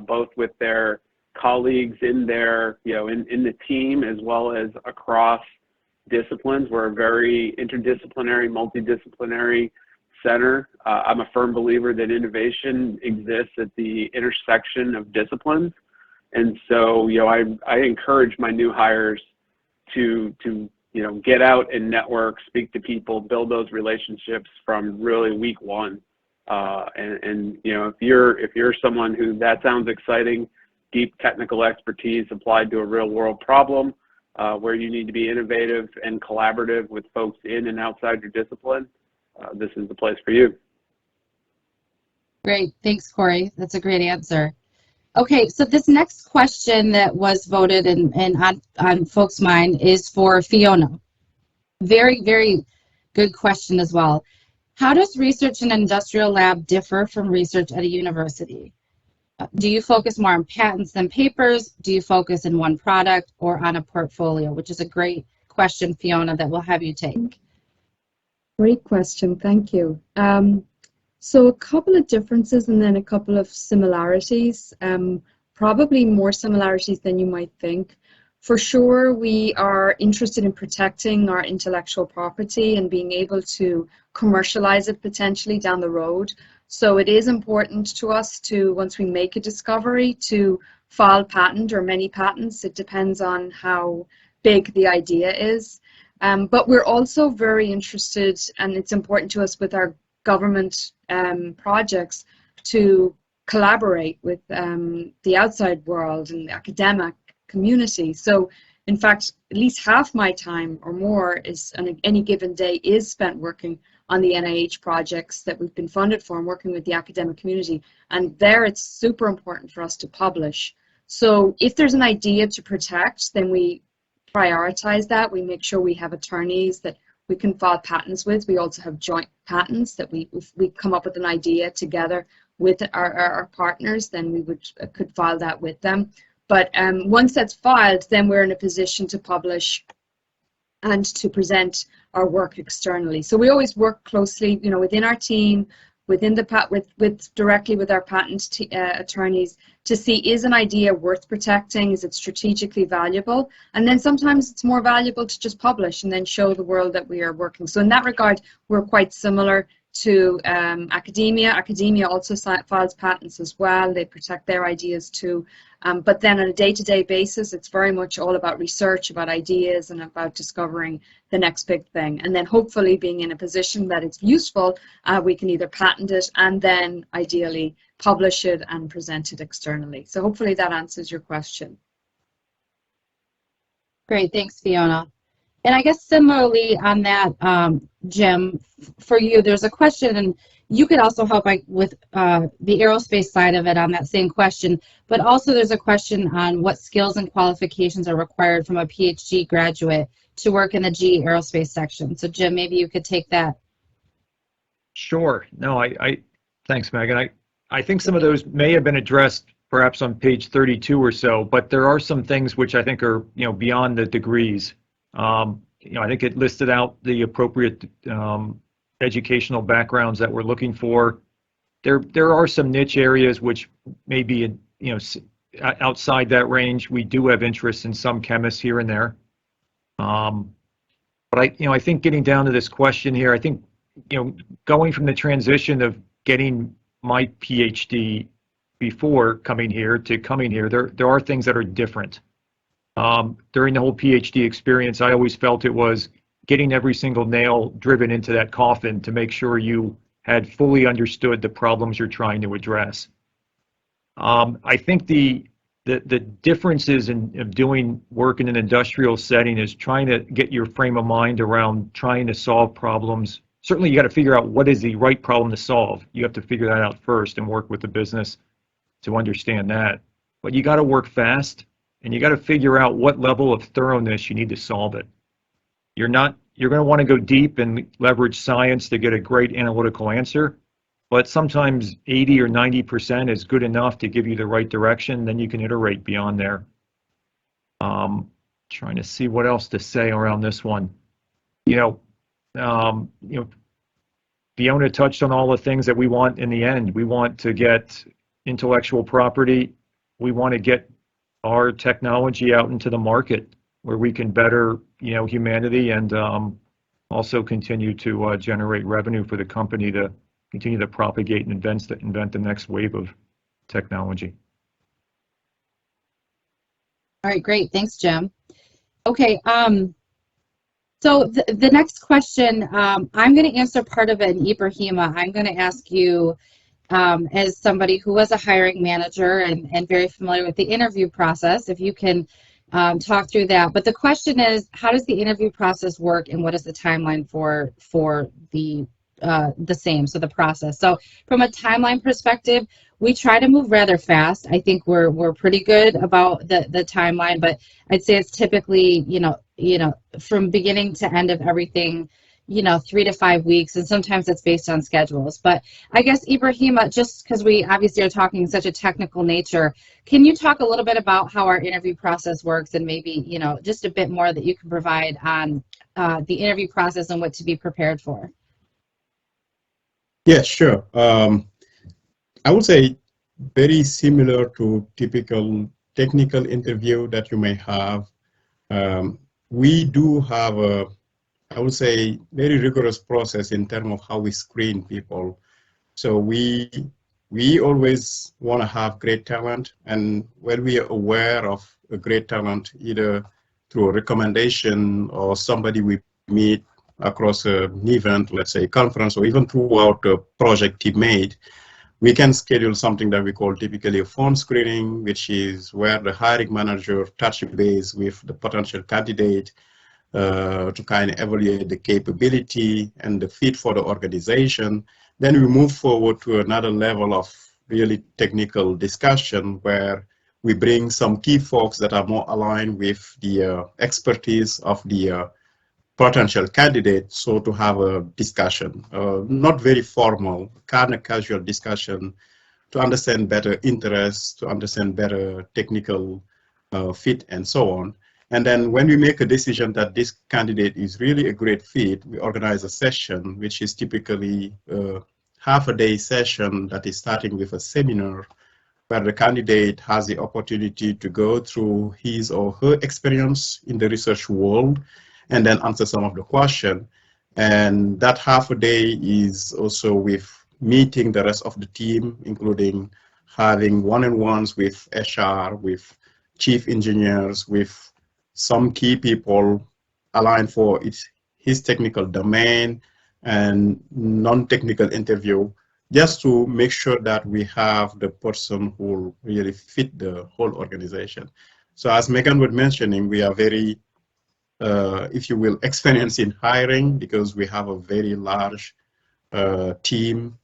both with their colleagues in their, you know, in the team as well as across disciplines. We're a very interdisciplinary, multidisciplinary center. I'm a firm believer that innovation exists at the intersection of disciplines. And so, you know, I encourage my new hires to you know, get out and network, speak to people, build those relationships from really week one. And you know, if you're someone who that sounds exciting, deep technical expertise applied to a real world problem, where you need to be innovative and collaborative with folks in and outside your discipline, this is the place for you. Great, thanks, Corey. That's a great answer. Okay, so this next question that was voted and on folks' mind is for Fiona. Very, very good question as well. How does research in an industrial lab differ from research at a university? Do you focus more on patents than papers? Do you focus in one product or on a portfolio? Which is a great question, Fiona, that we'll have you take. Great question, thank you. So a couple of differences and then a couple of similarities, probably more similarities than you might think. For sure, we are interested in protecting our intellectual property and being able to commercialize it potentially down the road. So it is important to us to, once we make a discovery, to file patent or many patents. It depends on how big the idea is. But we're also very interested, and it's important to us with our government projects, to collaborate with the outside world and the academic community. So in fact, at least half my time or more is on any given day is spent working on the NIH projects that we've been funded for and working with the academic community. And there it's super important for us to publish. So if there's an idea to protect, then we prioritize that. We make sure we have attorneys that we can file patents with. We also have joint patents that if we come up with an idea together with our partners, then we could file that with them. But once that's filed, then we're in a position to publish and to present our work externally. So we always work closely, you know, within our team, within the directly with our patent attorneys to see, is an idea worth protecting? Is it strategically valuable? And then sometimes it's more valuable to just publish and then show the world that we are working. So in that regard, we're quite similar to academia. Academia also files patents as well. They protect their ideas too. But then on a day-to-day basis, it's very much all about research, about ideas, and about discovering the next big thing. And then hopefully being in a position that it's useful, we can either patent it and then ideally publish it and present it externally. So hopefully that answers your question. Great, thanks, Fiona. And I guess similarly on that, Jim, for you, there's a question, and you could also help with the aerospace side of it on that same question, but also there's a question on what skills and qualifications are required from a PhD graduate to work in the GE Aerospace section. So Jim, maybe you could take that. Sure. No, thanks, Megan. I think some of those may have been addressed perhaps on page 32 or so, but there are some things which I think are, you know, beyond the degrees. You know, I think it listed out the appropriate educational backgrounds that we're looking for. There are some niche areas which may be, you know, outside that range. We do have interest in some chemists here and there. But I think getting down to this question here, I think, you know, going from the transition of getting my PhD before coming here to coming here, there are things that are different. During the whole PhD experience, I always felt it was getting every single nail driven into that coffin to make sure you had fully understood the problems you're trying to address. I think the differences of doing work in an industrial setting is trying to get your frame of mind around trying to solve problems. Certainly, you got to figure out what is the right problem to solve. You have to figure that out first and work with the business to understand that. But you got to work fast. And you got to figure out what level of thoroughness you need to solve it. You're going to want to go deep and leverage science to get a great analytical answer, but sometimes 80 or 90% is good enough to give you the right direction. Then you can iterate beyond there. Trying to see what else to say around this one. Fiona touched on all the things that we want in the end. We want to get intellectual property. We want to get our technology out into the market where we can better, humanity and also continue to generate revenue for the company to continue to propagate and invent the next wave of technology. All right, great. Thanks, Jim. Okay, so the next question, I'm going to answer part of it, and Ibrahima, I'm going to ask you, as somebody who was a hiring manager and very familiar with the interview process, if you can talk through that. But the question is, how does the interview process work, and what is the timeline for the same, so the process? So from a timeline perspective, we try to move rather fast. I think we're pretty good about the timeline, but I'd say it's typically, from beginning to end of everything, 3 to 5 weeks, and sometimes it's based on schedules. But I guess, Ibrahima, just because we obviously are talking in such a technical nature, can you talk a little bit about how our interview process works, and maybe, just a bit more that you can provide on the interview process and what to be prepared for? Yeah, sure. I would say very similar to typical technical interview that you may have. We do have a, I would say, very rigorous process in terms of how we screen people. So we always want to have great talent, and when we are aware of a great talent, either through a recommendation or somebody we meet across an event, let's say a conference, or even throughout a project team made, we can schedule something that we call typically a phone screening, which is where the hiring manager touches base with the potential candidate to kind of evaluate the capability and the fit for the organization. Then we move forward to another level of really technical discussion where we bring some key folks that are more aligned with the expertise of the potential candidate, so to have a discussion, not very formal, kind of casual discussion to understand better interests, to understand better technical fit and so on. And then when we make a decision that this candidate is really a great fit, we organize a session, which is typically a half-a-day session that is starting with a seminar where the candidate has the opportunity to go through his or her experience in the research world and then answer some of the questions. And that half a day is also with meeting the rest of the team, including having one-on-ones with HR, with chief engineers, with some key people aligned for his technical domain and non-technical interview, just to make sure that we have the person who will really fit the whole organization. So as Megan was mentioning, we are very, if you will, experienced in hiring because we have a very large team,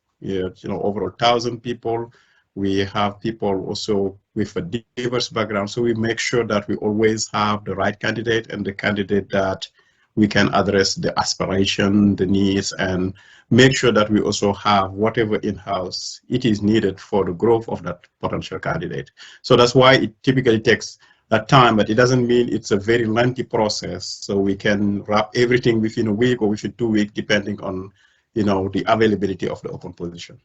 over 1,000 people. We have people also with a diverse background, so we make sure that we always have the right candidate and the candidate that we can address the aspiration, the needs, and make sure that we also have whatever in-house it is needed for the growth of that potential candidate. So that's why it typically takes that time, but it doesn't mean it's a very lengthy process. So we can wrap everything within a week or within 2 weeks, depending on the availability of the open position.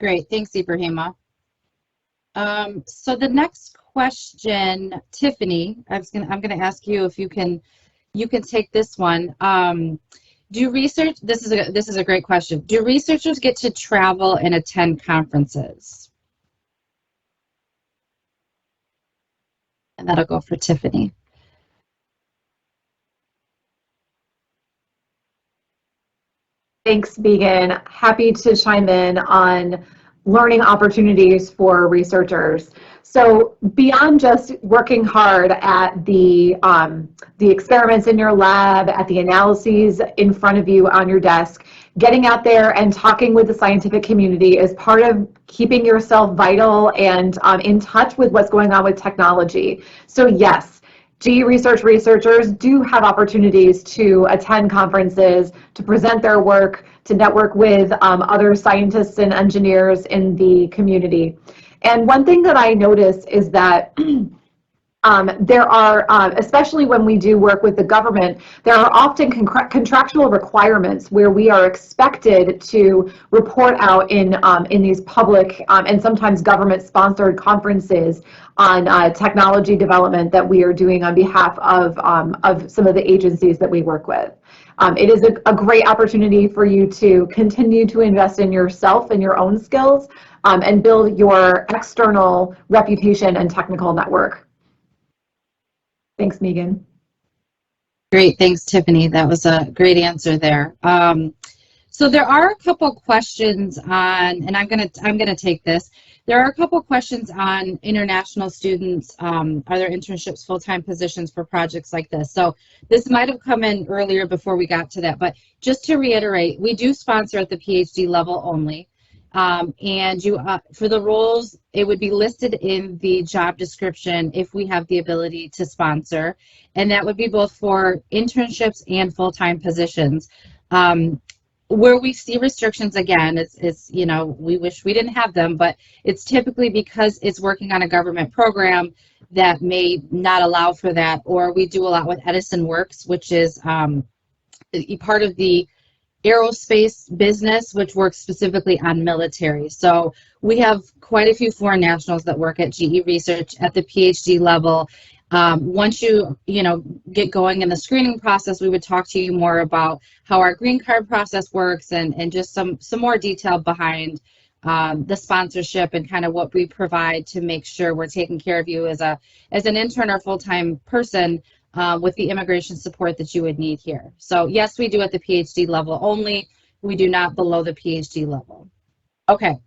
Great, thanks, Ibrahima. So the next question, Tiffany, I'm gonna ask you if you can take this one. This is a great question. Do researchers get to travel and attend conferences? And that'll go for Tiffany. Thanks, Megan. Happy to chime in on learning opportunities for researchers. So beyond just working hard at the experiments in your lab, at the analyses in front of you on your desk, getting out there and talking with the scientific community is part of keeping yourself vital and in touch with what's going on with technology. So yes, GE Research researchers do have opportunities to attend conferences, to present their work, to network with other scientists and engineers in the community. And one thing that I notice is that there are, especially when we do work with the government, there are often contractual requirements where we are expected to report out in these public and sometimes government-sponsored conferences on technology development that we are doing on behalf of some of the agencies that we work with. It is a great opportunity for you to continue to invest in yourself and your own skills and build your external reputation and technical network. Thanks, Megan. Great, thanks, Tiffany. That was a great answer there. So there are a couple questions on, and I'm gonna take this. There are a couple questions on international students. Are there internships, full-time positions for projects like this? So this might have come in earlier before we got to that, but just to reiterate, we do sponsor at the PhD level only. And for the roles, it would be listed in the job description if we have the ability to sponsor, and that would be both for internships and full-time positions. Where we see restrictions, again, it's we wish we didn't have them, but it's typically because it's working on a government program that may not allow for that, or we do a lot with Edison Works, which is part of the aerospace business, which works specifically on military. So we have quite a few foreign nationals that work at GE Research at the PhD level. Once you get going in the screening process, we would talk to you more about how our green card process works and just some more detail behind the sponsorship and kind of what we provide to make sure we're taking care of you as an intern or full-time person with the immigration support that you would need here. So yes, we do at the PhD level only. We do not below the PhD level. Okay.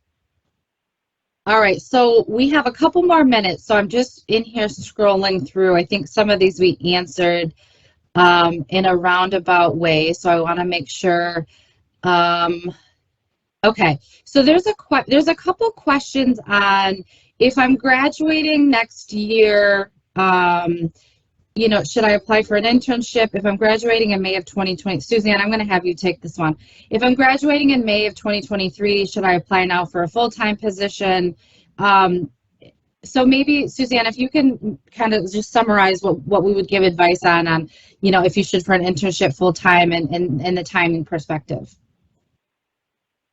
All right, so we have a couple more minutes. So I'm just in here scrolling through. I think some of these we answered in a roundabout way. So I want to make sure. Okay, so there's a couple questions on if I'm graduating next year. Should I apply for an internship? If I'm graduating in May of 2020, Suzanne, I'm going to have you take this one. If I'm graduating in May of 2023, should I apply now for a full-time position? So maybe, Suzanne, if you can kind of just summarize what we would give advice on, if you should for an internship full-time and the timing perspective.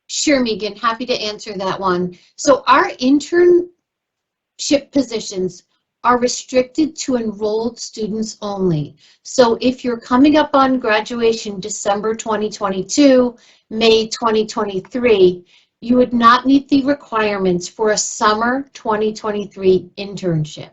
Sure, Megan, happy to answer that one. So our internship positions are restricted to enrolled students only. So if you're coming up on graduation December 2022, May 2023, you would not meet the requirements for a summer 2023 internship.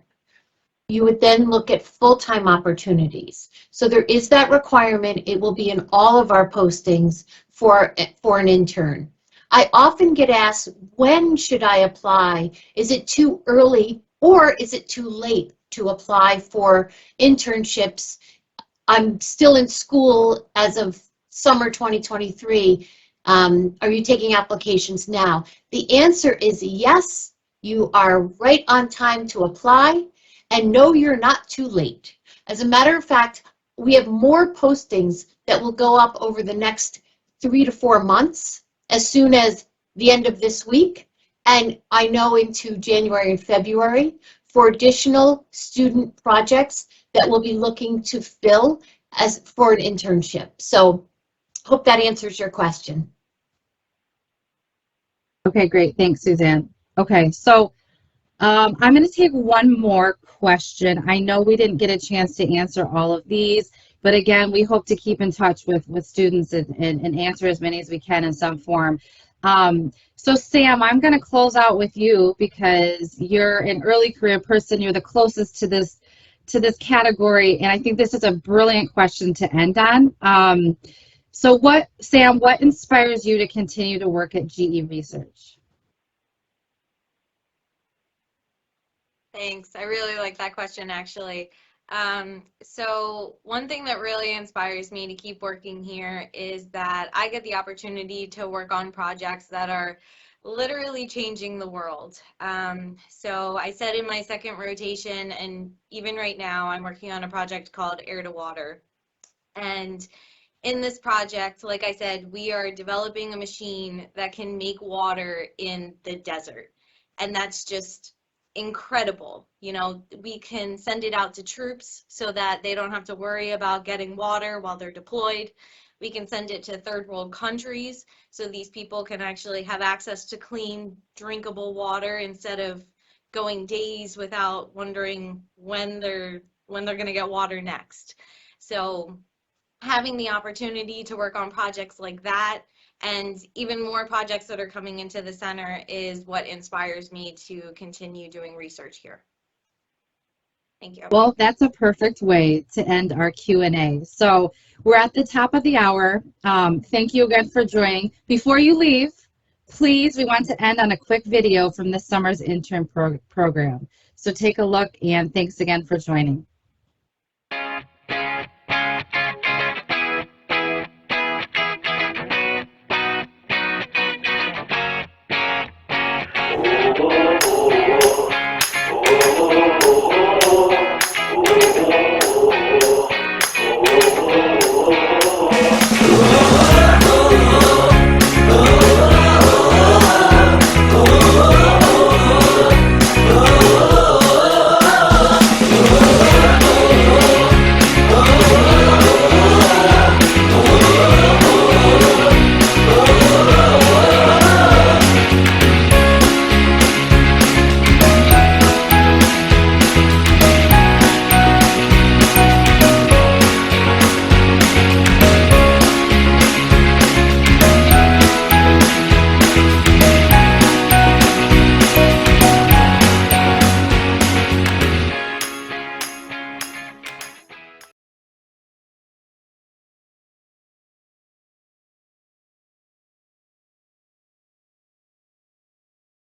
You would then look at full-time opportunities. So there is that requirement. It will be in all of our postings for an intern. I often get asked, when should I apply? Is it too early? Or is it too late to apply for internships? I'm still in school as of summer 2023. Are you taking applications now? The answer is yes, you are right on time to apply, and no, you're not too late. As a matter of fact, we have more postings that will go up over the next 3 to 4 months, as soon as the end of this week. And I know into January and February for additional student projects that we'll be looking to fill as for an internship. So hope that answers your question. Okay, great. Thanks, Suzanne. Okay, so I'm going to take one more question. I know we didn't get a chance to answer all of these, but again, we hope to keep in touch with students and answer as many as we can in some form. So Sam, I'm going to close out with you because you're an early career person. You're the closest to this category, and I think this is a brilliant question to end on. So Sam, what inspires you to continue to work at GE Research? Thanks. I really like that question, actually. So one thing that really inspires me to keep working here is that I get the opportunity to work on projects that are literally changing the world. So I said in my second rotation, and even right now, I'm working on a project called Air to Water. And in this project, like I said, we are developing a machine that can make water in the desert. And that's just incredible. We can send it out to troops so that they don't have to worry about getting water while they're deployed. We can send it to third world countries so these people can actually have access to clean, drinkable water instead of going days without wondering when they're going to get water next. So having the opportunity to work on projects like that and even more projects that are coming into the center is what inspires me to continue doing research here. Thank you. Well, that's a perfect way to end our Q&A. So we're at the top of the hour. Thank you again for joining. Before you leave, please, we want to end on a quick video from this summer's intern program. So take a look, and thanks again for joining.